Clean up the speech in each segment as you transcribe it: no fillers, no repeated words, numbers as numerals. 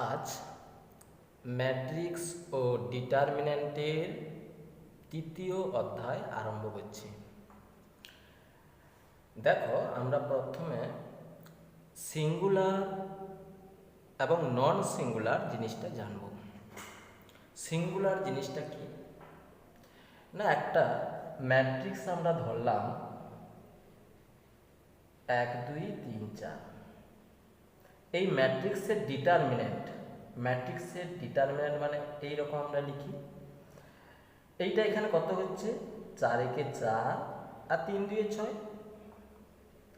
আজ ম্যাট্রিক্স ও ডিটারমিন্যান্টের তৃতীয় অধ্যায় আরম্ভ করছি। দেখো, আমরা প্রথমে সিঙ্গুলার এবং নন সিঙ্গুলার জিনিসটা জানব। সিঙ্গুলার জিনিসটা কি না, একটা ম্যাট্রিক্স আমরা ধরলাম 1 2 3 4। এই ম্যাট্রিক্সের ডিটারমিন্যান্ট মানে এইরকম আমরা লিখি। এইটা এখানে কত হচ্ছে, 4 একে 4 আর 3 2 6।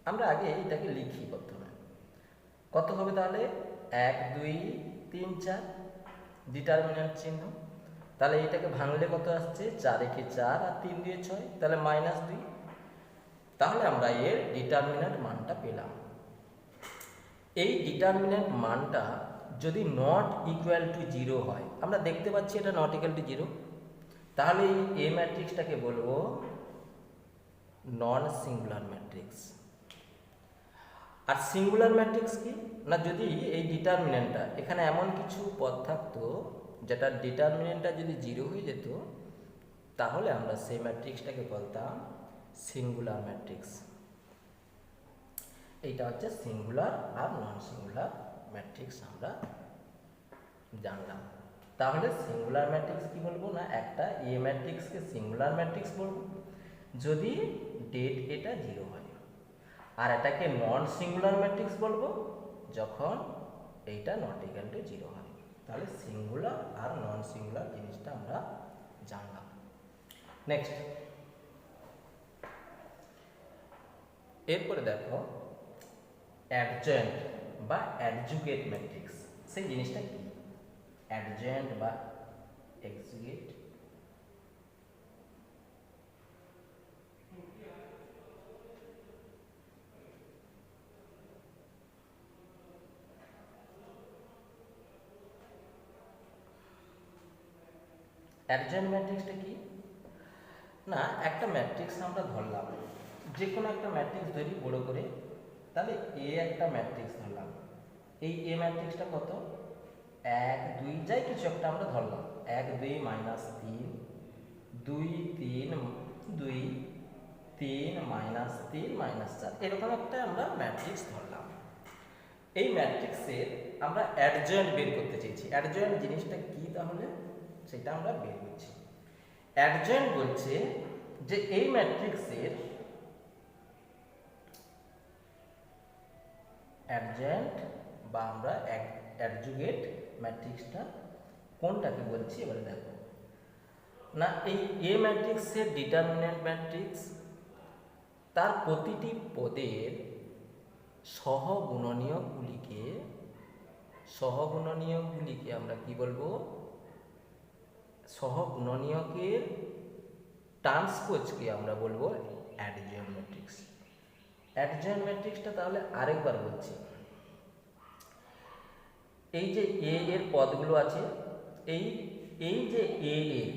আমরা আগে এইটাকে লিখি প্রথমে, কত হবে তাহলে 1 2 3 4 ডিটারমিন্যান্ট চিহ্ন। তাহলে এইটাকে ভাঙলে কত আসছে, 4 একে 4 আর 3 2 6, তাহলে -2। তাহলে আমরা এর ডিটারমিন্যান্ট মানটা পেলাম। এই ডিটারমিন্যান্ট মানটা যদি নট ইকুয়াল টু 0 হয়, আমরা দেখতে পাচ্ছি এটা নট ইকুয়াল টু 0, তাহলে এই এ ম্যাট্রিক্সটাকে বলবো নন সিঙ্গুলার ম্যাট্রিক্স। আর সিঙ্গুলার ম্যাট্রিক্স কি না, যদি এই ডিটারমিন্যান্টটা এখানে এমন কিছু পদ থাকতো যেটা ডিটারমিন্যান্টটা যদি 0 হয়ে যেত, তাহলে আমরা সেই ম্যাট্রিক্সটাকে বলতাম সিঙ্গুলার ম্যাট্রিক্স। এইটা হচ্ছে সিঙ্গুলার আর নন সিঙ্গুলার ম্যাট্রিক্স আমরা জানলাম। তাহলে সিঙ্গুলার ম্যাট্রিক্স কি বলবো না, একটা এ ম্যাট্রিক্সকে সিঙ্গুলার ম্যাট্রিক্স বলবো যদি ডেট এটা 0 হয়, আর এটাকে নন সিঙ্গুলার ম্যাট্রিক্স বলবো যখন এইটা নট ইকুয়াল টু 0 হয়। তাহলে সিঙ্গুলার আর নন সিঙ্গুলার জিনিসটা আমরা জানলাম। নেক্সট, এরপরে দেখো অ্যাডজয়েন্ট বা অ্যাডজুগেট ম্যাট্রিক্স। সেই জিনিসটা কি, অ্যাডজয়েন্ট বা এক্সুগেট। অ্যাডজয়েন্ট ম্যাট্রিক্সটা কি না, একটা ম্যাট্রিক্স আমরা ধরলাম, যে কোনো একটা ম্যাট্রিক্স ধরি বড় করে, তাহলে এ একটা ম্যাট্রিক্স ধরলাম। এই এ ম্যাট্রিক্সটা কত, 1 2 যাই কিছু একটা আমরা ধরলাম, 1 2 -3 2 3 2 3 -3 -4, এরকম একটা আমরা ম্যাট্রিক্স ধরলাম। এই ম্যাট্রিক্সের আমরা অ্যাডজয়েন্ট বের করতে চেয়েছি। অ্যাডজয়েন্ট জিনিসটা কি তাহলে সেটা আমরা বের করছি। অ্যাডজয়েন্ট বলছে যে এই ম্যাট্রিক্সের অ্যাডজয়েন্ট বা আমরা অ্যাডজুগেট ম্যাট্রিক্সটা কোনটাকে বলছি এবারে দেখো না, এই এ ম্যাট্রিক্সের ডিটারমিন্যান্ট ম্যাট্রিক্স, তার প্রতিটি পদের সহগুণনীয়কগুলিকে আমরা কি বলবো, সহগুণনীয়কের ট্রান্সপোজকে আমরা বলবো অ্যাডজয়েন্ট ম্যাট্রিক্স। অ্যাডজয়েন্ট ম্যাট্রিক্সটা তাহলে আরেকবার বলছি, এই যে এ এর পদগুলো আছে, এই যে এ এর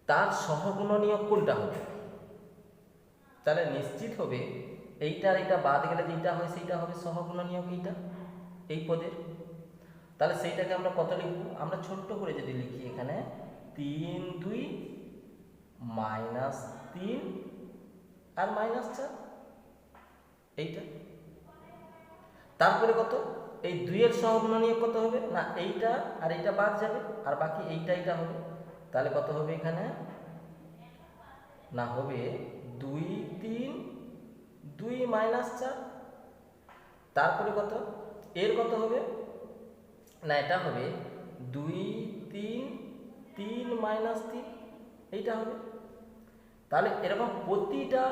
তার সহগুণনীয়ক কোনটা হবে, তাহলে নিশ্চিত হবে এইটার এটা বাদ গেলে যেটা হয় সেইটা হবে সহগুণনীয়ক এইটা এই পদের। তাহলে সেইটাকে আমরা কত লিখব, আমরা ছোট্ট করে যদি লিখি এখানে 3 2 -3 আর -4 এইটা। তারপরে কত, এই 2 এর সহগুণনীয়ক কত হবে না, এইটা আর এইটা বাদ যাবে আর বাকি এইটা হবে। তাহলে কত হবে এখানে না, হবে 2 3 2 -4। তারপরে কত, এর কত হবে না, এটা হবে 2 3 3 -3 এইটা হবে। তাহলে এরকম প্রতিটা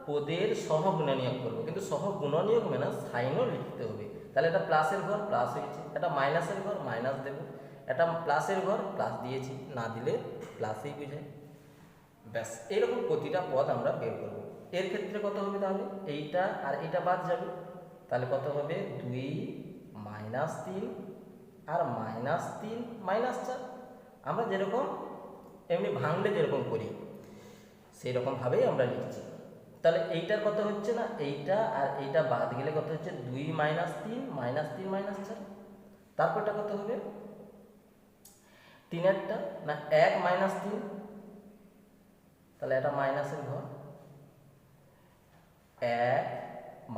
পদের সহগুণনীয়ক করবো, কিন্তু সহগুণনীয়ক মানে সাইনও লিখতে হবে। তাহলে এটা প্লাসের ঘর প্লাস হয়েছে, এটা মাইনাসের ঘর মাইনাস দেবো, এটা প্লাসের ঘর প্লাস দিয়েছি, না দিলে প্লাসেই বোঝায়। ব্যাস, এরকম প্রতিটা পদ আমরা বের করব। এর ক্ষেত্রে কত হবে তাহলে, এইটা আর এটা বাদ যাবে, তাহলে কত হবে 2 -3 আর -3 -4। আমরা যেরকম এমনি ভাঙলে যেরকম করি সেই রকমভাবেই আমরা লিখছি। তাহলে এইটার কত হচ্ছে না, এইটা আর এইটা বাদ গেলে কত হচ্ছে 2 - 3 -3 -4। তারপরটা কত হবে 3-এরটা না 1 - 3, তাহলে এটা মাইনাসের ঘর,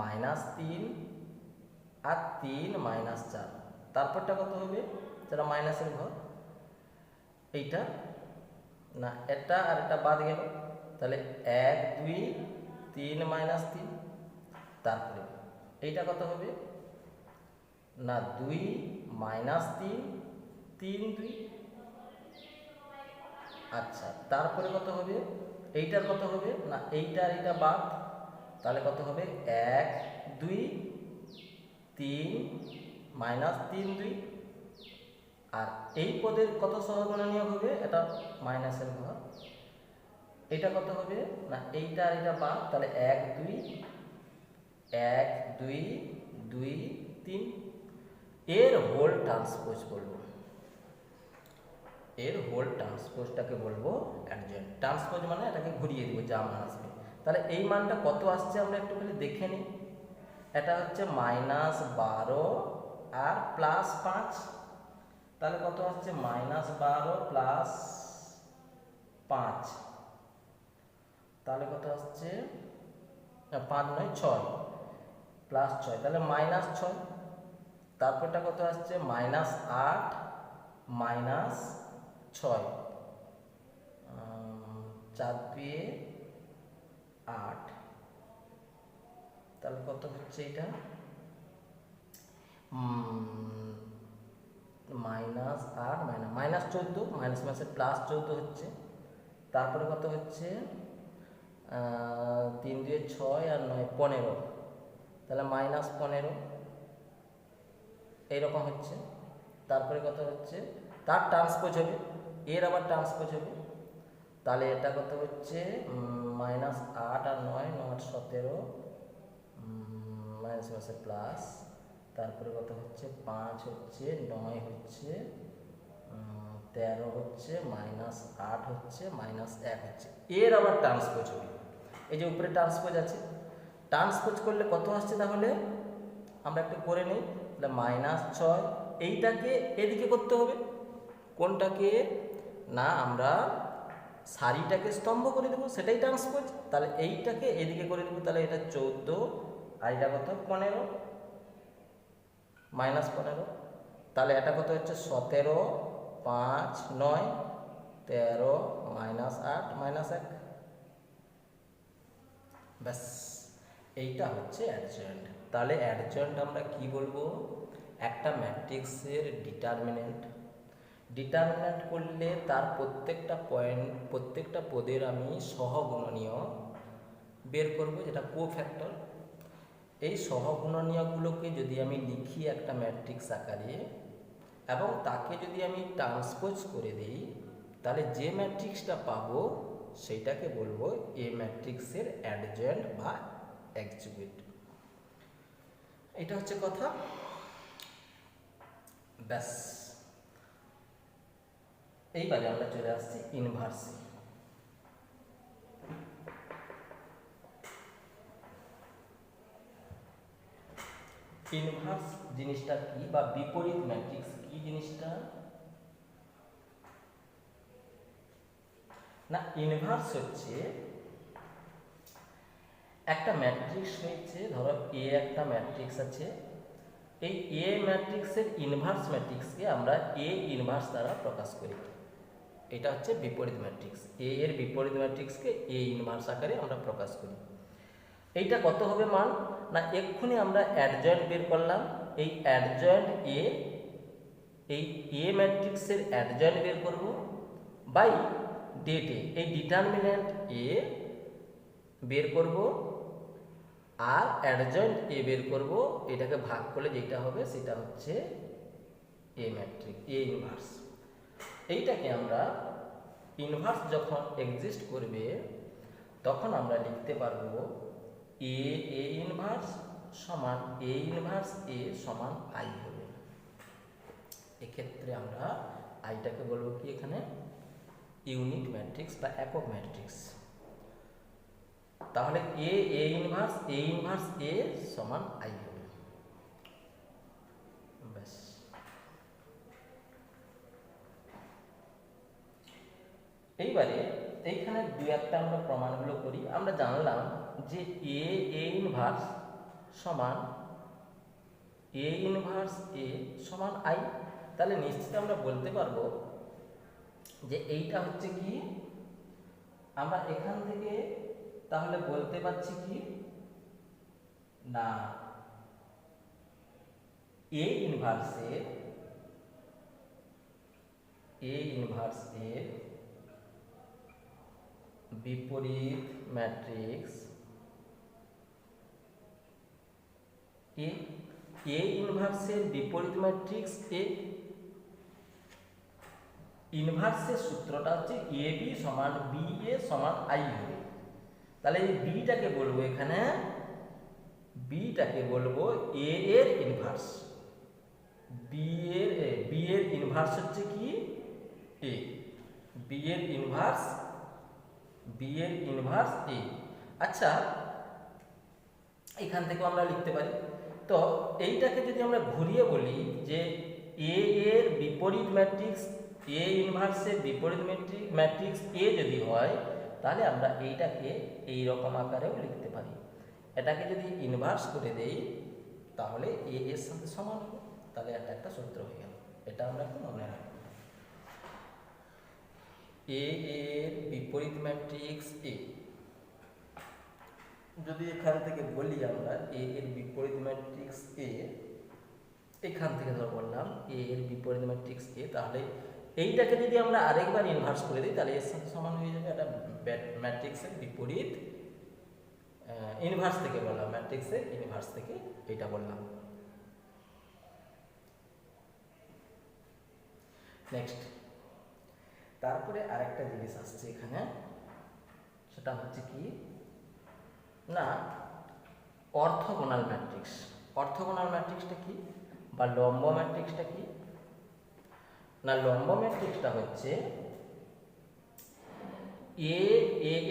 1 - 3 আর 3 - 4। তারপরটা কত হবে, যেটা মাইনাসের ঘর, এইটা না এটা আর এটা বাদ গেল, তাহলে 1 2 3 - 3। তারপরে এইটা কত হবে না 2 - 3 3 2। আচ্ছা, তারপরে কত হবে, এইটার কত হবে না এইটা আর এইটা বাদ, তাহলে কত হবে 1 2 3 -3 2। আর এই পদের কত সহগুণনীয়ক হবে, এটা মাইনাসের ঘর, এটা কত হবে না এইটা আর এটা বাদ, তাহলে 1 2 1 2 2 3। এর হোল ট্রান্সপোজ বলবো, এর হোল ট্রান্সপোজটাকে বলবো অ্যাডজয়েন্ট। ট্রান্সপোজ মানে এটাকে ঘুরিয়ে দিব, যা মান আসবে। তাহলে এই মানটা কত আসছে আমরা একটু খালি দেখে নিই। এটা হচ্ছে -12 আর +5, তাহলে কত আসছে -12 + 5, তাহলে কত আসছে 5 9 6 +6, তাহলে -6। তারপরটা কত আসছে -8 -6, 4 2 8, তাহলে কত হচ্ছে এটা -8 -14, মাইনাস মাসে +14 হচ্ছে। তারপরে কত হচ্ছে 3 2 6 আর 9 15, তাহলে -15 এইরকম হচ্ছে। তারপরে কত হচ্ছে তার ট্রান্সপোজ হবে, এর আবার ট্রান্সপোজ হবে, তাহলে এটা কত হচ্ছে -8 আর 9 9 17, মাইনাস মাসে প্লাস, তারপরে কত হচ্ছে 5 হচ্ছে 9 হচ্ছে 13 হচ্ছে -8 হচ্ছে -1 হচ্ছে। এর আবার ট্রান্সপোজ হবে, এই যে উপরে ট্রান্সপোজ আছে, ট্রান্সপোজ করলে কত আসছে তাহলে আমরা একটু করে নিই। তাহলে -6, এইটাকে এদিকে করতে হবে, কোনটাকে না আমরা সারিটাকে স্তম্ভ করে দেবো, সেটাই ট্রান্সপোজ। তাহলে এইটাকে এদিকে করে দেবো, তাহলে এটা 14 আর এটা কত 15 -15, তাহলে এটা কত হচ্ছে 17 5 9 13 -8 -1। ব্যাস, এইটা হচ্ছে অ্যাডজয়েন্ট। তাহলে অ্যাডজয়েন্ট আমরা কি বলবো, একটা ম্যাট্রিক্সের ডিটারমিনেন্ট। ডিটারমিনেন্ট করলে তার প্রত্যেকটা পয়েন্ট, প্রত্যেকটা পদের আমি সহগুণনীয় বের করব, যেটা কোফ্যাক্টর। এই সহগুণনীয়গুলোকে যদি আমি লিখি একটা ম্যাট্রিক্স আকারে এবং তাকে যদি আমি ট্রান্সপোজ করে দিই, তাহলে যে ম্যাট্রিক্সটা পাবো সেইটাকে বলবো এ ম্যাট্রিক্সের অ্যাডজয়েন্ট বা এক্সিকিউট। এটা হচ্ছে কথা। ব্যাস, এইবারে আমরা চলে আসছি ইনভার্স। ইনভার্স জিনিসটা কি বা বিপরীত ম্যাট্রিক্স কি জিনিসটা না, ইনভার্স হচ্ছে একটা ম্যাট্রিক্স হয়েছে, ধরো এ একটা ম্যাট্রিক্স আছে, এই এ ম্যাট্রিক্সের ইনভার্স ম্যাট্রিক্সকে আমরা এ ইনভার্স দ্বারা প্রকাশ করি। এটা হচ্ছে বিপরীত ম্যাট্রিক্স, এ এর বিপরীত ম্যাট্রিক্সকে এ ইনভার্স আকারে আমরা প্রকাশ করি। এইটা কত হবে মান না, এক্ষুনি আমরা অ্যাডজয়েন্ট বের করলাম, এই অ্যাডজয়েন্ট এ, এই এ ম্যাট্রিক্সের অ্যাডজয়েন্ট বের করব বাই ডেটে, এই ডিটারমিনেন্ট এ বের করব আর অ্যাডজয়েন্ট এ বের করব, এটাকে ভাগ করলে যেটা হবে সেটা হচ্ছে এ ম্যাট্রিক্স, এ ইনভার্স। এইটাকে আমরা ইনভার্স যখন এক্সিস্ট করবে তখন আমরা লিখতে পারবো এ এ ইনভার্স সমান এ ইনভার্স এ সমান আই হবে। এক্ষেত্রে আমরা আইটাকে বলবো কি এখানে ইউনিট ম্যাট্রিক্স বা একক ম্যাট্রিক্স। তাহলে এ ইনভার্স এ সমান আই হবে। ব্যাস। এইবারে এইখানে দু একটা আমরা প্রমাণগুলো করি। আমরা জানলাম যে এ ইনভার্স সমান এ সমান আই। তাহলে নিশ্চিত আমরা বলতে পারবো যে এইটা হচ্ছে কি, আমরা এখান থেকে তাহলে বলতে পারছি কি না এ ইনভার্স এর বিপরীত ম্যাট্রিক্স এ ইনভার্সের বিপরীত ম্যাট্রিক্স এ। ইনভার্সের সূত্রটা হচ্ছে এ বি সমান বি এ সমান আই হবে। তাহলে এই বিটাকে বলবো, এখানে বিটাকে বলবো এ এর ইনভার্স। বি এর ইনভার্স হচ্ছে কি এ, বি এর ইনভার্স এ। আচ্ছা, এখান থেকে আমরা লিখতে পারি। তো এইটাকে যদি আমরা ঘুরিয়ে বলি যে এ এর বিপরীত ম্যাট্রিক্স এ ইনভার্সের বিপরীত ম্যাট্রিক্স এ যদি হয়, তাহলে আমরা এইটাকে এই রকম আকারেও লিখতে পারি। এটাকে যদি ইনভার্স করে দেই তাহলে এ এর সাথে সমান হবে। তাহলে এটা একটা সূত্র হয়ে গেল। এটা আমরা একটু মনে রাখবো। এ এর বিপরীত ম্যাট্রিক্স এ, যদি এখান থেকে বলি আমরা এ এর বিপরীত ম্যাট্রিক্স এ, এখান থেকে ধর বললাম এ এর বিপরীত ম্যাট্রিক্স এ, তাহলে এইটাকে যদি আমরা আরেকবার ইনভার্স করে দিই তাহলে এর সাথে সমান হয়ে যাবে। এটা ম্যাট্রিক্সের বিপরীত ইনভার্স থেকে বললাম, ম্যাট্রিক্সের ইনভার্স থেকে এটা বললাম। নেক্সট, তারপরে আরেকটা জিনিস আসছে এখানে, সেটা হচ্ছে কি না অর্থগোনাল ম্যাট্রিক্স। অর্থগোনাল ম্যাট্রিক্সটা কি বা লম্ব ম্যাট্রিক্সটা কি না, লম্ব ম্যাট্রিক্সটা হচ্ছে এ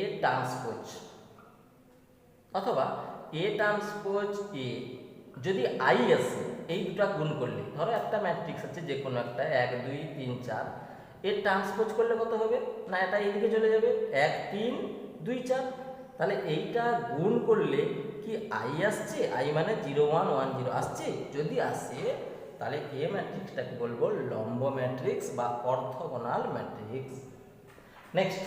এর ট্রান্সপোজ অথবা এ ট্রান্সপোজ এ যদি আই আসে, এই দুটা গুণ করলে, ধরো একটা ম্যাট্রিক্স আছে যে কোনো একটা 1 2 3 4, এর ট্রান্সপোজ করলে কত হবে না এটা এইদিকে চলে যাবে 1 3 2 4। তাহলে এইটা গুণ করলে কি আই আসছে, আই মানে 0 1 1 0 আসছে। যদি আসে তাহলে এ ম্যাট্রিক্সটাকে বলবো লম্ব ম্যাট্রিক্স বা অর্থগোনাল ম্যাট্রিক্স। নেক্সট,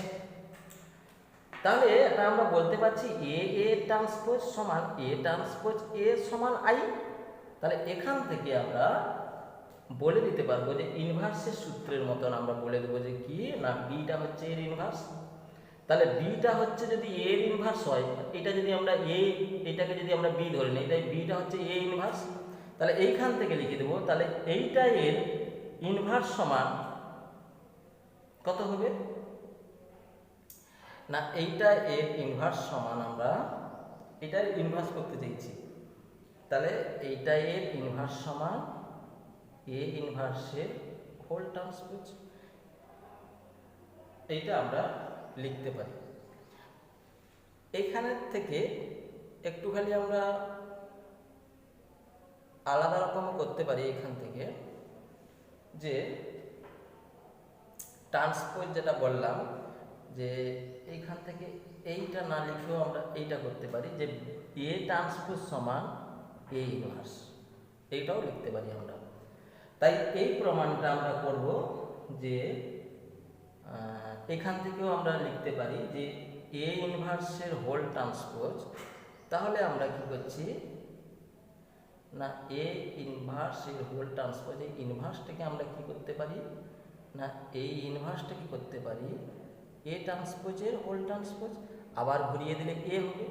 তাহলে এটা আমরা বলতে পারছি এ ট্রান্সপোজ সমান এ সমান আই। তাহলে এখান থেকে আমরা বলে দিতে পারবো যে ইনভার্সের সূত্রের মতন আমরা বলে দেবো যে কি না বিটা হচ্ছে এর ইনভার্স। তাহলে বিটা হচ্ছে যদি এর ইনভার্স হয়, এটা যদি আমরা এটাকে যদি আমরা বি ধরে নিই, তাই বিটা হচ্ছে এ ইনভার্স। তাহলে এইখান থেকে লিখে দেবো, তাহলে এইটা এর ইনভার্স সমান কত হবে না এইটা এর ইনভার্স সমান, আমরা এটার ইনভার্স করতে চাইছি, তাহলে এইটা এর ইনভার্স সমান এ ইনভার্সের হোল ট্রান্সপোজ। এইটা আমরা লিখতে পারি। এখানের থেকে একটুখানি আমরা আলাদা রকম করতে পারি। এখান থেকে যে ট্রান্সপোজ যেটা বললাম, যে এইখান থেকে এইটা না লিখেও আমরা এইটা করতে পারি যে এ ট্রান্সপোজ সমান এ ইনভার্স, এইটাও লিখতে পারি আমরা। তাই এই প্রমাণটা আমরা করব যে এখান থেকেও আমরা লিখতে পারি যে এ ইনভার্সের হোল ট্রান্সপোজ। তাহলে আমরা কি করছি না এ ইনভার্সের হোল ট্রান্সপোজ, এই ইনভার্সটাকে আমরা কি করতে পারি না এই ইনভার্সটাকে করতে পারি এ ট্রান্সপোজের হোল ট্রান্সপোজ, আবার ঘুরিয়ে দিলে এ হবে।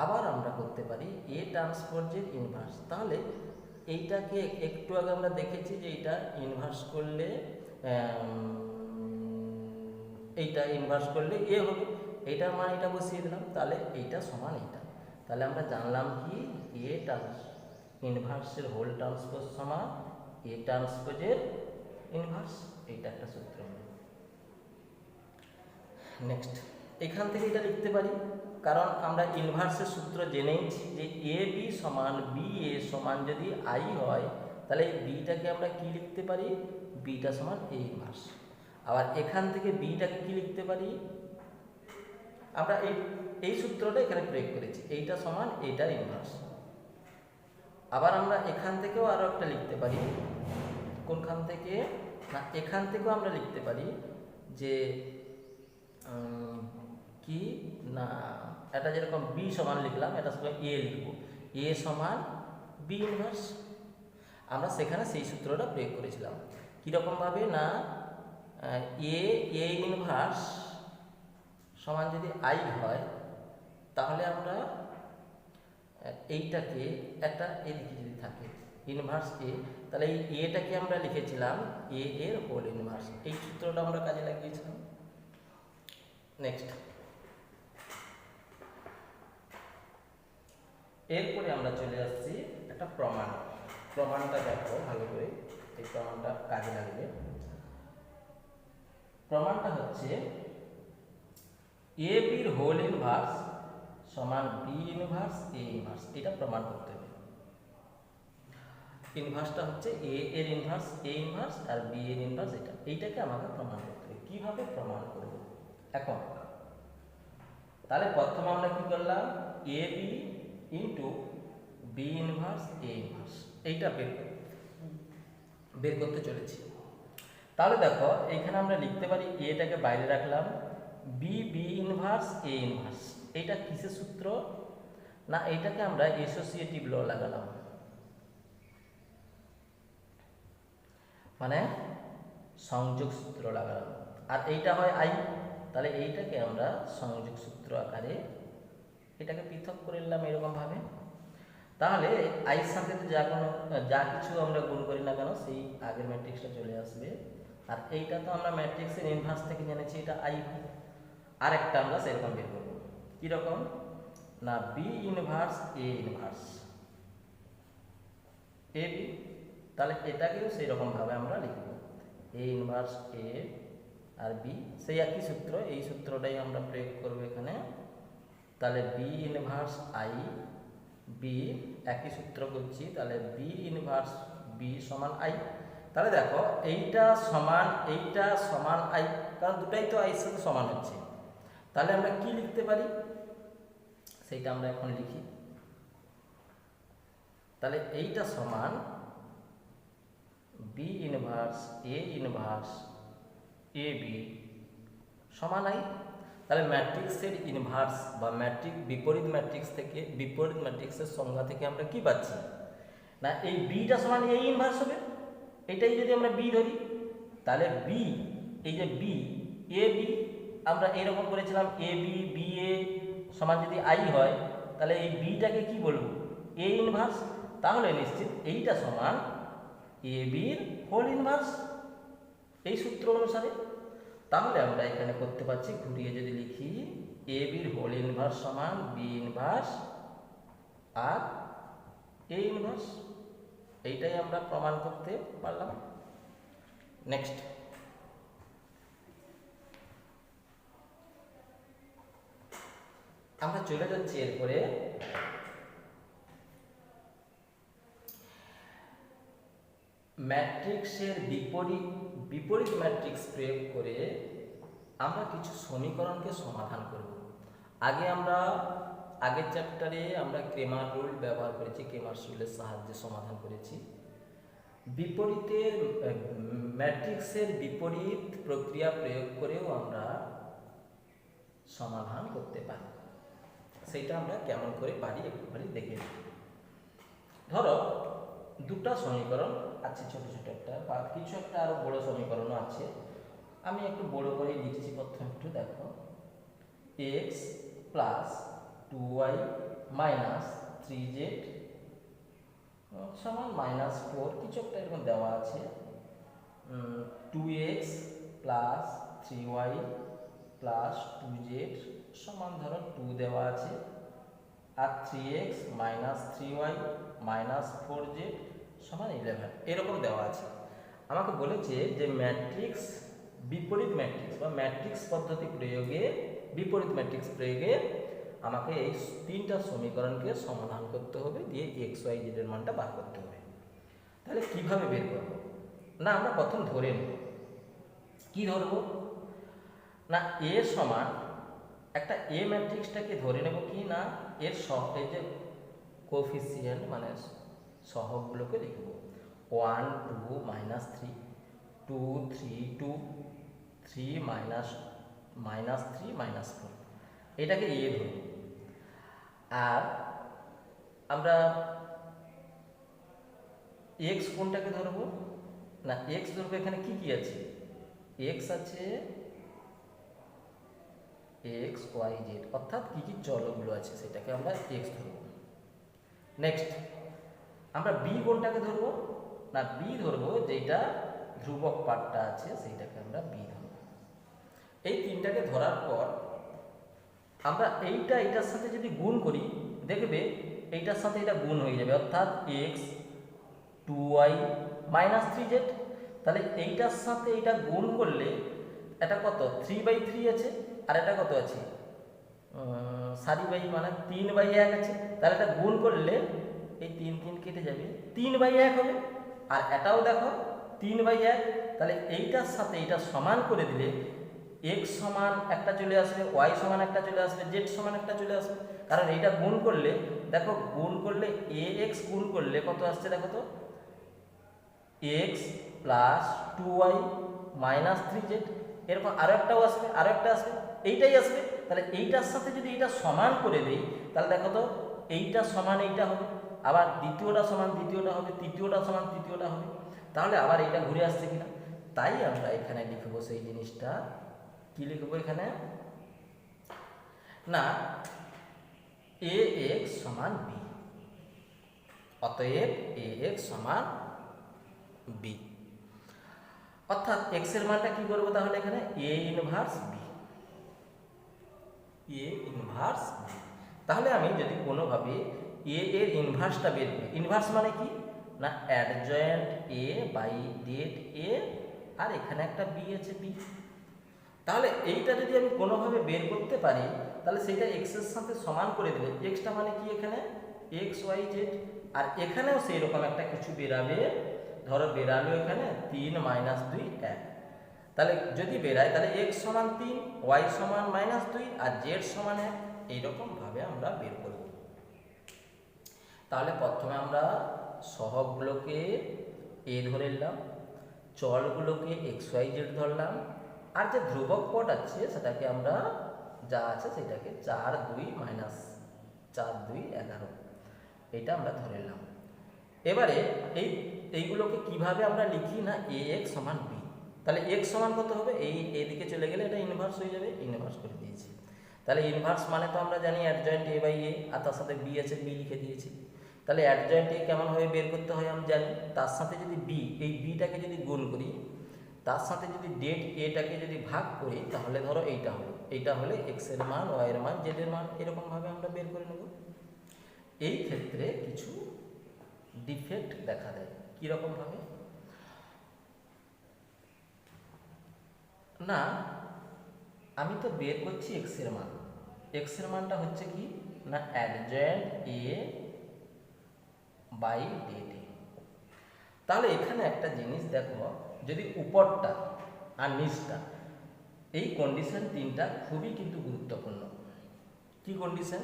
আবার আমরা করতে পারি এ ট্রান্সপোজের ইনভার্স। তাহলে এইটাকে একটু আগে আমরা দেখেছি যে এইটা ইনভার্স করলে এইটা ইনভার্স করলে এ হবে, এইটার মান এটা বসিয়ে দিলাম, তাহলে এইটা সমান এইটা। তাহলে আমরা জানলাম কি এ ইনভার্সের হোল ট্রান্সপোজ সমান এ ট্রান্সপোজের ইনভার্স। এইটা একটা সূত্র। নেক্সট, এখান থেকে এটা লিখতে পারি, কারণ আমরা ইনভার্সের সূত্র জেনেছি যে এ বি সমান বি এ সমান যদি আই হয়, তাহলে এই বিটাকে আমরা কি লিখতে পারি, বিটা সমান এ ইনভার্স। আবার এখান থেকে বিটাকে কি লিখতে পারি, আমরা এই সূত্রটা এখানে প্রয়োগ করেছি, এইটা সমান এইটার ইনভার্স। আবার আমরা এখান থেকেও আরও একটা লিখতে পারি, কোনখান থেকে না, এখান থেকেও আমরা লিখতে পারি যে কি না, এটা যেরকম বি সমান লিখলাম, এটা সমান এ লিখবো, এ সমান বি ইনভার্স। আমরা সেখানে সেই সূত্রটা প্রয়োগ করেছিলাম। কীরকমভাবে না, এ ইনভার্স সমান যদি আই হয়, তাহলে আমরা এইটাকে একটা এদিকে যদি থাকে ইনভার্স এ, তাহলে এই এটাকে আমরা লিখেছিলাম এ এর হোল ইনভার্স। এই সূত্রটা আমরা কাজে লাগিয়েছিলাম। নেক্সট, এরপরে আমরা চলে আসছি একটা প্রমাণ। প্রমাণটা দেখো ভালো করে, এই প্রমাণটা কাজে লাগবে। প্রমাণটা হচ্ছে এ বির হোল ইনভার্স সমান বি ইনভার্স এ ইনভার্স। এটা প্রমাণ করতে হবে। ইনভার্সটা হচ্ছে এ এর ইনভার্স এ ইনভার্স আর বি এর ইনভার্স এটা, এইটাকে আমাকে প্রমাণ করতে হবে। কিভাবে প্রমাণ করব এখন? তাহলে প্রথমে আমরা কি করলাম, A B into B inverse A inverse, এইটা বের করতে চলেছি। তাহলে দেখো এইখানে আমরা লিখতে পারি, এটাকে বাইরে রাখলাম, B B inverse A inverse. এইটা কিসের সূত্র না, এইটাকে আমরা অ্যাসোসিয়েটিভ ল লাগালাম, মানে সংযোগ সূত্র লাগালাম। আর এইটা হয় আই, তাহলে এইটাকে আমরা সংযোগ সূত্র আকারে এটাকে পৃথক করে নিলাম এরকমভাবে। তাহলে আইয়ের সাথে যা কিছু আমরা গুণ করি না কেন, সেই আগের ম্যাট্রিক্সটা চলে আসবে। আর এইটা তো আমরা ম্যাট্রিক্সের ইনভার্স থেকে জেনেছি এটা আই হয়। আর একটা আমরা সেরকম বের করবো, কীরকম না, B inverse A inverse A B. তাহলে এটাকেও সেই রকমভাবে আমরা লিখব, এ ইনভার্স এ আর বি, সেই একই সূত্র, এই সূত্রটাই আমরা প্রয়োগ করব এখানে। তাহলে বি ইনভার্স আই বি, একই সূত্র করছি, তাহলে বি ইনভার্স বি সমান আই। তাহলে দেখো এইটা সমান আই, কারণ দুটাই তো আইয়ের সাথে সমান হচ্ছে। তাহলে আমরা কি লিখতে পারি সেইটা আমরা এখন লিখি। তাহলে এইটা সমান B inverse A inverse A B সমান আই। তাহলে ম্যাট্রিক্সের ইনভার্স বা বিপরীত ম্যাট্রিক্স থেকে, বিপরীত ম্যাট্রিক্সের সংজ্ঞা থেকে আমরা কি পাচ্ছি না, এই বিটা সমান এ ইনভার্স হবে। এটাই যদি আমরা বি ধরি, তাহলে বি, এই যে বি এ বি আমরা এরকম করেছিলাম, এ বি বি এ সমান যদি আই হয়, তাহলে এই বিটাকে কি বলবো, এ ইনভার্স। তাহলে নিশ্চিত এইটা সমান এ বির হোল ইনভার্স এই সূত্র অনুসারে। তাহলে আমরা এখানে করতে পারছি, ঘুরিয়ে যদি লিখি, এ বির হোল ইনভার্স সমান B inverse R A inverse. এইটাই আমরা প্রমাণ করতে পারলাম। নেক্সট, আমরা চলে যাচ্ছি এরপরে ম্যাট্রিক্সের বিপরীত ম্যাট্রিক্স প্রয়োগ করে আমরা কিছু সমীকরণকে সমাধান করব। আগের চ্যাপ্টারে আমরা ক্রেমার রুল ব্যবহার করেছি, ক্রেমার রুলের সাহায্যে সমাধান করেছি। ম্যাট্রিক্সের বিপরীত প্রক্রিয়া প্রয়োগ করেও আমরা সমাধান করতে পারি। সেটা আমরা কেমন করে পারি একটুখানি দেখে নিই। ধরো দুটা সমীকরণ আছে, ছোট ছোট একটা বা কিছু একটা আরো বড় সমীকরণও আছে। আমি একটু বড় করে লিখছি। প্রথমে একটু দেখো, x plus 2y minus 3z সমান -4, কিছু একটা এরকম দেওয়া আছে। 2x plus 3y plus 2z সমান ধরো 2 দেওয়া আছে, আর 3x minus 3y minus 4z সমান 11 এরকম দেওয়া আছে। আমাকে বলেছে যে বিপরীত ম্যাট্রিক্স বা ম্যাট্রিক্স পদ্ধতি প্রয়োগে বিপরীত ম্যাট্রিক্স প্রয়োগে আমাকে এই তিনটা সমীকরণকে সমাধান করতে হবে, দিয়ে এক্স ওয়াই জেড এর মানটা বার করতে হবে। তাহলে কিভাবে বের করব? না আমরা প্রথম ধরে নেব। কি ধরব? না এ সমান একটা এ ম্যাট্রিক্সটাকে ধরে নেব কি না এর এই যে কোফিসিয়েন্ট মানে সহগগুলোকে লিখব 1 2 -3 2 3 2 3 -3 -4 এটাকে এ ধরব। আর আমরা এক্স কোনটাকে ধরবো? না এক্স ধরবো এখানে কি কি আছে? এক্স আছে এক্স ওয়াই জেড, অর্থাৎ কি কি চলগুলো আছে সেটাকে আমরা এক্স ধরবো। নেক্সট আমরা বি কোনটাকে ধরবো? না বি ধরবো যেটা ধ্রুবক পার্টটা আছে সেইটাকে আমরা বি ধরবো। এই তিনটাকে ধরার পর আমরা এইটার সাথে যদি গুণ করি দেখবে এইটার সাথে এটা গুণ হয়ে যাবে, অর্থাৎ এক্স 2y -3z। তাহলে এইটার সাথে এটা গুণ করলে এটা কত 3/3 আছে, আর এটা কত আছে সারি বাই মানে 3/1 আছে। তাহলে এটা গুণ করলে এই 3 3 কেটে যাবে, 3/1 হবে। আর এটাও দেখো 3/1। তাহলে এইটার সাথে এটা সমান করে দিলে x সমান একটা চলে আসবে, y সমান একটা চলে আসবে, z সমান একটা চলে আসবে। কারণ এইটা গুণ করলে দেখো গুণ করলে ax গুণ করলে কত আসছে দেখো তো, x + 2y -3z। এরকম আরো একটাও আসবে, আরো একটা আসবে, এইটাই আসবে। তাহলে এইটার সাথে যদি এটা সমান করে দেই তাহলে দেখো তো এইটা সমান এইটা হবে, আবার দ্বিতীয়টা সমান দ্বিতীয়টা হবে, তৃতীয়টা সমান তৃতীয়টা হবে। তাহলে আবার এইটা ঘুরে আসছে কিনা, তাই আমরা এখানে লিখবো সেই জিনিসটা। কি লিখবো এখানে? না ax সমান b, অতএব ax সমান b। অর্থাৎ x এর মানটা কি করব তাহলে এখানে a inverse b, a inverse b। তাহলে আমি যদি কোনোভাবে a এর ইনভার্সটা বের করি, ইনভার্স মানে কি না adjoint a by det a, আর এখানে একটা b আছে b। তাহলে এইটা যদি আমি কোনোভাবে বের করতে পারি তাহলে সেটা x এর সাথে সমান করে দিলে xটা মানে কি এখানে x y z, আর এখানেও সেই রকম একটা কিছু বেরাবে। ধরো বেরালো এখানে 3 - 2 1। তাহলে যদি বেরায় তাহলে x সমান 3, y সমান -2 আর z সমান 1। এইরকম ভাবে আমরা বের করব। তাহলে প্রথমে আমরা সহগগুলোকে a ধরে নিলাম, চলগুলোকে x y z ধরলাম, আর যে ধ্রুবক পদ আছে সেটাকে আমরা যা আছে সেটাকে 4 2 -4 2 11 এটা আমরা ধরে নিলাম। এবারে এইগুলোকে কিভাবে আমরা লিখি না ax সমান b। তাহলে x সমান কত হবে, এইদিকে চলে গেলে এটা ইনভার্স হয়ে যাবে, ইনভার্স করে দিয়েছি। তাহলে ইনভার্স মানে তো আমরা জানি অ্যাডজয়েন্ট a বাই a, আর তার সাথে b আছে b লিখে দিয়েছি। তাহলে অ্যাডজয়েন্ট a কেমন ভাবে বের করতে হয় আমি জানি, তার সাথে যদি b, এই bটাকে যদি গুণ করি, তার সাথে যদি ডেট এটাকে যদি ভাগ করি তাহলে ধরো এইটা হলে x এর মান, y এর মান, z এর মান, এরকম ভাবে আমরা বের করে নেব। এই ক্ষেত্রে কিছু ডিফেক্ট দেখা দেয়। কিরকম ভাবে? না আমি তো বের করছি x এর মান, x এর মানটা হচ্ছে কি না adjoint a by det a। তাহলে এখানে একটা জিনিস দেখো, যদি উপরটা আর নিচটা, এই কন্ডিশন তিনটা খুবই কিন্তু গুরুত্বপূর্ণ। কি কন্ডিশন?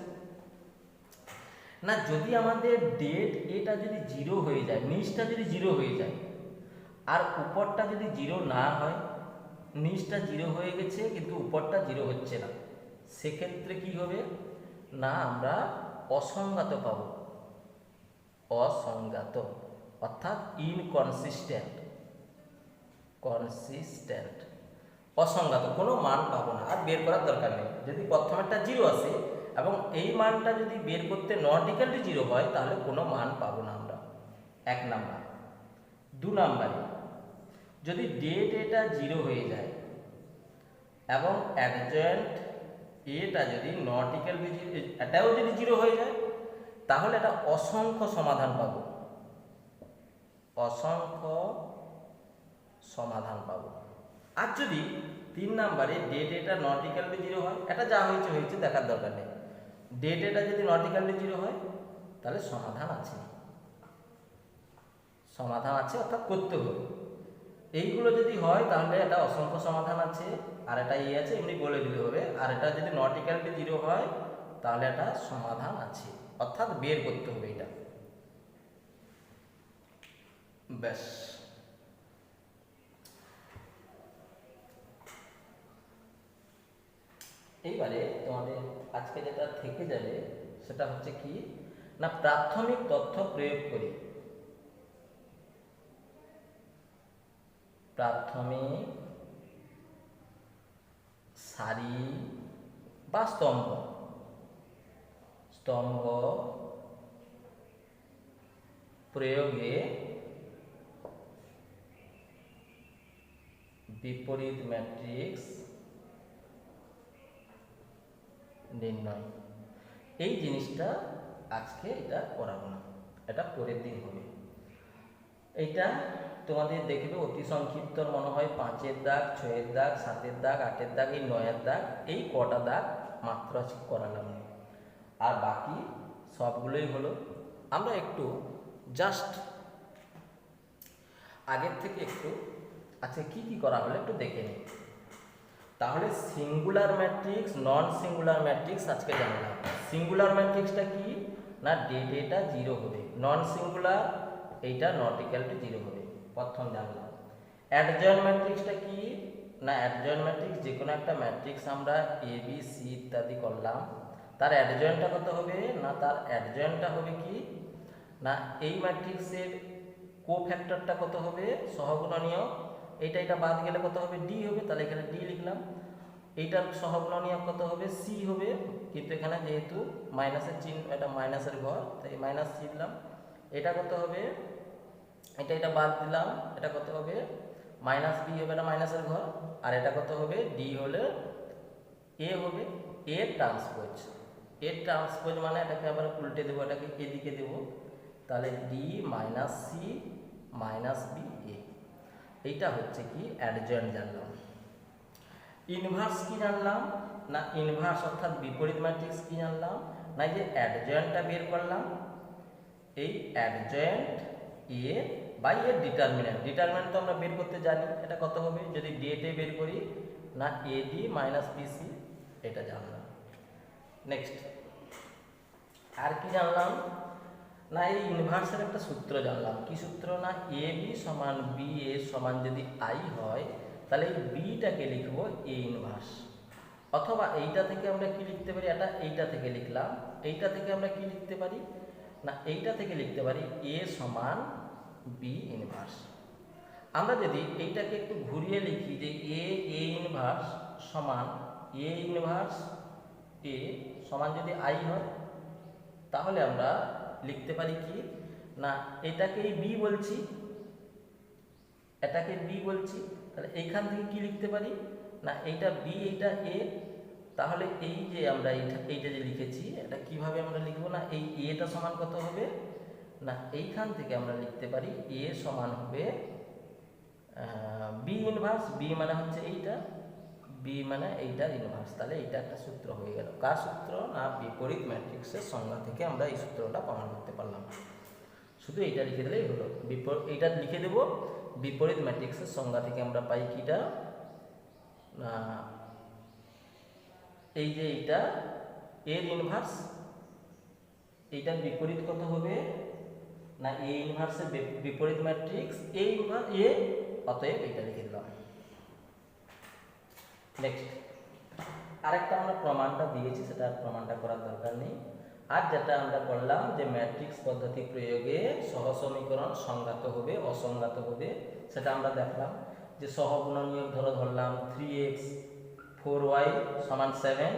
না যদি আমাদের ডেট এটা যদি 0 হয়ে যায়, নিচটা যদি 0 হয়ে যায়, আর উপরটা যদি 0 না হয়, নিচটা 0 হয়ে গেছে কিন্তু উপরটা 0 হচ্ছে না, সেক্ষেত্রে কি হবে না আমরা অসংজ্ঞাত পাব। অসংজ্ঞাত অর্থাৎ ইনকনসিস্টেন্ট, অসংজ্ঞাত, কোনো মান পাবো না, আর বের করার দরকার নেই। যদি প্রথমেরটা 0 আসে এবং এই মানটা যদি বের করতে নট ইকুয়াল টু 0 হয় তাহলে কোনো মান পাবো না আমরা, 1 নাম্বার। 2 নাম্বারে যদি ডেট এটা 0 হয়ে যায় এবং অ্যাডজয়েন্ট এটা যদি নট ইকুয়াল টু 0, এটাও যদি 0 হয়ে যায় তাহলে এটা অসংখ্য সমাধান পাবো, অসংখ্য সমাধান পাবো। আর যদি 3 নম্বরে ডেট এটা নট ইকুয়াল টু 0 হয়, এটা যা হয়েছে হয়েছে, দেখার দরকার নেই। ডেট এটা যদি নট ইকুয়াল টু 0 হয় তাহলে সমাধান আছে, সমাধান আছে অর্থাৎ করতে হবে। এইগুলো যদি হয় তাহলে এটা অসংখ্য সমাধান আছে, আর এটা আছে এমনি বলে দিলে হবে। আর এটা যদি নট ইকুয়াল টু 0 হয় তাহলে এটা সমাধান আছে অর্থাৎ বের করতে হবে এটা। ব্যাস, এইবারে তোমাদের আজকে যেটা থেকে যাবে সেটা হচ্ছে কি না, প্রাথমিক তথ্য প্রয়োগ করি। প্রাথমিক সারি বা স্তম্ভ প্রয়োগে বিপরীত ম্যাট্রিক্স নির্ণয়। এই জিনিসটা আজকে এটা করাবো না, এটা পরের দিন হবে। এইটা তোমাদের দেখবে অতি সংক্ষিপ্ত মনে হয় 5-এর দাগ, 6-এর দাগ, 7-এর দাগ, 8-এর দাগ, এই 9-এর দাগ, এই কটা দাগ মাত্র আজকে করালাম, আর বাকি সবগুলোই হলো। আমরা একটু জাস্ট আগের থেকে একটু আচ্ছা কি কি করা হলো একটু দেখে নিই। তাহলে singular matrix, non singular matrix আজকে জানলাম। সিঙ্গুলার ম্যাট্রিক্সটা কি না, ডেট এটা 0 হবে, নন সিঙ্গুলার এইটা নট ইকুয়াল টু 0 হবে, প্রথম জানলাম। অ্যাডজয়েন্ট ম্যাট্রিক্সটা কি না, অ্যাডজয়েন্ট ম্যাট্রিক্স যে কোনো একটা ম্যাট্রিক্স আমরা এ বি সি ইত্যাদি করলাম, তার অ্যাডজয়েন্টটা কত হবে না, তার অ্যাডজয়েন্টটা হবে কি না, এই ম্যাট্রিক্সের কোফ্যাক্টরটা কত হবে, সহগুণনীয়, এটা বাদ গেলে কত হবে, ডি হবে, তাহলে এখানে ডি লিখলাম। এইটার সহগুণনীয় কত হবে, সি হবে, কিন্তু এখানে যেহেতু মাইনাসের চিহ্ন, এটা মাইনাসের ঘর, তাই মাইনাস সি দিলাম। এটা কত হবে, এটা বাদ দিলাম, এটা কত হবে, মাইনাস বি হবে, এটা মাইনাসের ঘর, আর এটা কত হবে, ডি হলে এ হবে, এ ট্রান্সপোজ। এ ট্রান্সপোজ মানে এটাকে আবার উল্টে দেবো, এটাকে এদিকে দেবো, তাহলে D minus C minus B A. এইটা হচ্ছে কি অ্যাডজয়েন্ট জানলাম। ইনভার্স কি জানলাম না, ইনভার্স অর্থাৎ বিপরীত ম্যাট্রিক্স কি জানলাম না, যে অ্যাডজয়েন্টটা বের করলাম, এই অ্যাডজয়েন্ট এ বাই এর ডিটারমিনেন্ট। ডিটারমিনেন্ট তো আমরা বের করতে জানি, এটা কত হবে, যদি ডেটে বের করি না, এডি মাইনাস বিসি, এটা জানলাম। নেক্সট আর কি জানলাম না, এই ইনভার্সের একটা সূত্র জানলাম। কি সূত্র না, এ বি সমান বি এ সমান যদি আই হয় তাহলে এই বিটাকে লিখব এ ইনভার্স, অথবা এইটা থেকে আমরা কি লিখতে পারি, এটা এইটা থেকে লিখলাম, এইটা থেকে আমরা কি লিখতে পারি না, এইটা থেকে লিখতে পারি এ সমান বি ইনভার্স। আমরা যদি এইটাকে একটু ঘুরিয়ে লিখি যে এ ইনভার্স সমান এ ইনভার্স এ সমান যদি আই হয়, তাহলে আমরা লিখতে পারি কি না, এটাকে বি বলছি, এটাকে বি বলছি, তাহলে এইখান থেকে কি লিখতে পারি না, এইটা বি এইটা এ, তাহলে এই যে আমরা এইটা যে লিখেছি এটা কিভাবে আমরা লিখবো না, এই এটা সমান কত হবে না, এইখান থেকে আমরা লিখতে পারি এ সমান হবে বি ইনভার্স, বি মানে হচ্ছে এইটা, বি মানে এইটার ইনভার্স। তাহলে এইটা একটা সূত্র হয়ে গেল। কার সূত্র না, বিপরীত ম্যাট্রিক্সের সংজ্ঞা থেকে আমরা এই সূত্রটা প্রমাণ করতে পারলাম। শুধু এইটা লিখে দিলেই হলো, এইটা লিখে দেব, বিপরীত ম্যাট্রিক্সের সংজ্ঞা থেকে আমরা পাই কিটা না, এই যে এইটা এর ইনভার্স, এইটার বিপরীত কত হবে না, এ ইনভার্সের বিপরীত ম্যাট্রিক্স এ ইনভার্স এ, অতএব এটা লিখে দিলাম। নেক্সট আরেকটা আমরা প্রমাণটা দিয়েছি, সেটা প্রমাণটা করার দরকার নেই। আর যেটা আমরা করলাম যে ম্যাট্রিক্স পদ্ধতি প্রয়োগে সহসমীকরণ সংজ্ঞাত হবে অসংজ্ঞাত হবে, সেটা আমরা দেখলাম। যে সহগুণনীয়ক ধরলাম 3x 4y সমান 7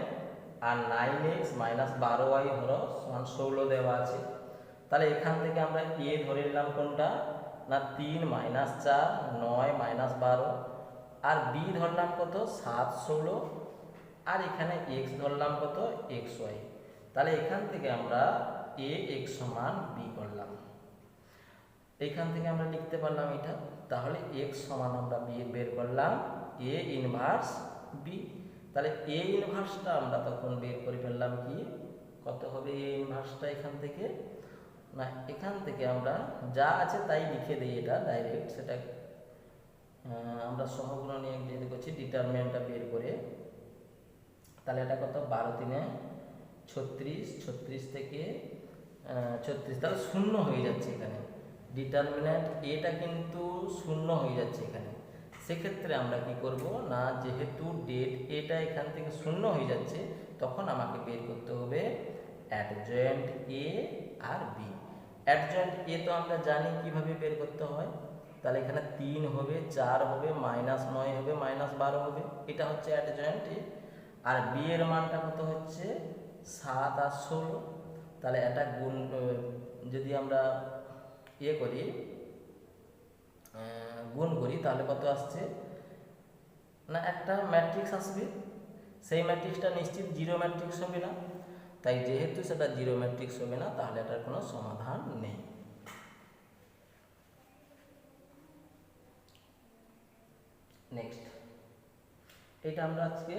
আর 9x মাইনাস 12y ধরো সমান 16 দেওয়া আছে। তাহলে এখান থেকে আমরা এ ধরে নিলাম কোনটা না, 3 মাইনাস 4 9 মাইনাস 12, আর বি ধরলাম কত 7 16, আর এখানে x ধরলাম কত xy। তাহলে এখান থেকে আমরা এ x সমান বি করলাম, এখান থেকে আমরা লিখতে পারলাম এটা। তাহলে x সমান আমরা বি বের করলাম এ ইনভার্স বি। তাহলে এ ইনভার্সটা আমরা তখন বের করে ফেললাম কি, কত হবে এ ইনভার্সটা এখান থেকে, না এখান থেকে আমরা যা আছে তাই লিখে দিই, এটা ডাইরেক্ট সেটা আমরা সহগুণনীয়ক যেহেতু করছি ডিটারমিনেন্টটা বের করে, তাহলে এটা কত 12 3 36, 36 থেকে 36, তাহলে শূন্য হয়ে যাচ্ছে এখানে, ডিটারমিনেন্ট এটা কিন্তু শূন্য হয়ে যাচ্ছে এখানে। সেক্ষেত্রে আমরা কি করব না, যেহেতু ডেট এটা এখান থেকে শূন্য হয়ে যাচ্ছে, তখন আমাকে বের করতে হবে অ্যাডজয়েন্ট এ আর বি। অ্যাডজয়েন্ট এ তো আমরা জানি কিভাবে বের করতে হয়, তাহলে এখানে 3 হবে, 4 হবে, -9 হবে, -12 হবে, এটা হচ্ছে অ্যাডজয়েন্ট এ। আর বি এর মানটা কত হচ্ছে 7 আর 16, তাহলে এটা গুণ যদি আমরা করি গুণ করি তাহলে কত আসছে না, একটা ম্যাট্রিক্স আসবে, সেই ম্যাট্রিক্সটা নিশ্চিত জিরো ম্যাট্রিক্স হবে না, তাই যেহেতু সেটা জিরো ম্যাট্রিক্স হবে না তাহলে এটার কোনো সমাধান নেই। নেক্সট, এটা আমরা আজকে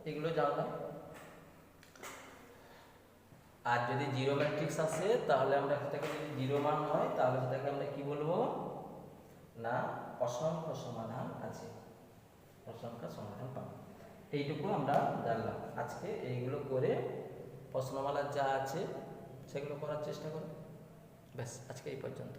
এগুলো জানলাম। আর যদি জিরো ম্যাট্রিক্স আসে তাহলে আমরা সেটাকে, যদি জিরো মান হয় তাহলে সেটাকে আমরা কি বলবো না, অসংখ্য সমাধান আছে, অসংখ্য সমাধান পাবো। এইটুকু আমরা জানলাম আজকে। এইগুলো করে প্রশ্নমালা যা আছে সেগুলো করার চেষ্টা করো। ব্যাস, আজকে এই পর্যন্ত।